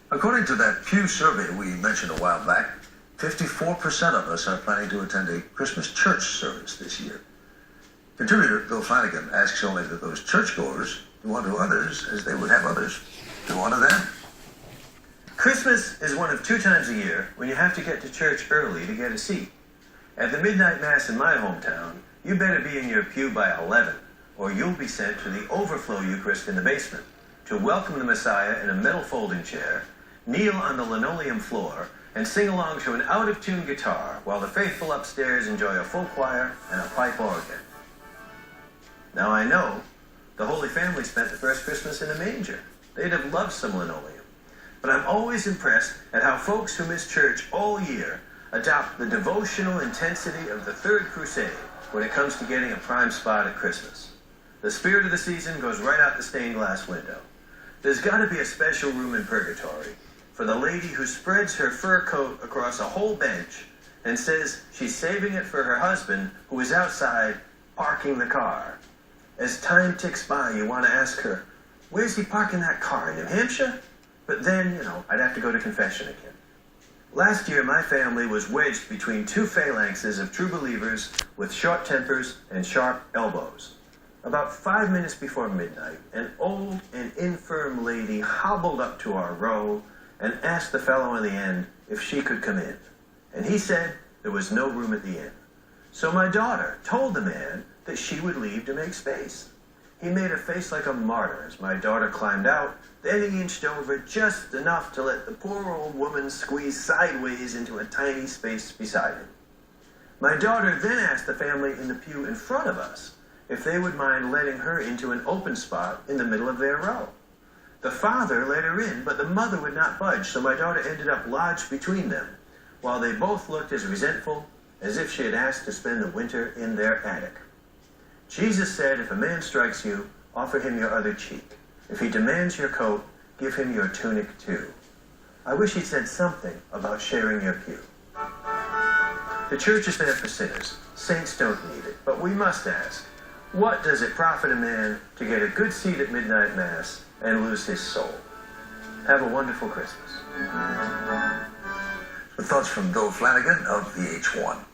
According to that Pew survey we mentioned a while back, 54% of us are planning to attend a Christmas church service this year. Contributor Bill Flanagan asks only that those churchgoers do unto others as they would have others do unto them. Christmas is one of 2 times a year when you have to get to church early to get a seat. At the midnight mass in my hometown, you better be in your pew by 11, or you'll be sent to the overflow Eucharist in the basement to welcome the Messiah in a metal folding chair, kneel on the linoleum floor, and sing along to an out-of-tune guitar while the faithful upstairs enjoy a full choir and a pipe organ. Now I know the Holy Family spent the first Christmas in a manger. They'd have loved some linoleum. But I'm always impressed at how folks who miss church all year adopt the devotional intensity of the Third Crusade when it comes to getting a prime spot at Christmas. The spirit of the season goes right out the stained glass window. There's got to be a special room in purgatory for the lady who spreads her fur coat across a whole bench and says she's saving it for her husband who is outside parking the car. As time ticks by, you want to ask her, where's he parking that car, in New Hampshire? But then, I'd have to go to confession again. Last year, my family was wedged between 2 phalanxes of true believers with short tempers and sharp elbows. About 5 minutes before midnight, an old and infirm lady hobbled up to our row and asked the fellow in the end if she could come in. And he said there was no room at the inn. So my daughter told the man that she would leave to make space. He made a face like a martyr as my daughter climbed out, then he inched over just enough to let the poor old woman squeeze sideways into a tiny space beside him. My daughter then asked the family in the pew in front of us if they would mind letting her into an open spot in the middle of their row. The father let her in, but the mother would not budge, so my daughter ended up lodged between them, while they both looked as resentful as if she had asked to spend the winter in their attic. Jesus said, if a man strikes you, offer him your other cheek. If he demands your coat, give him your tunic too. I wish he'd said something about sharing your pew. The church is there for sinners. Saints don't need it. But we must ask, what does it profit a man to get a good seat at midnight mass and lose his soul? Have a wonderful Christmas. The thoughts from Bill Flanagan of VH1.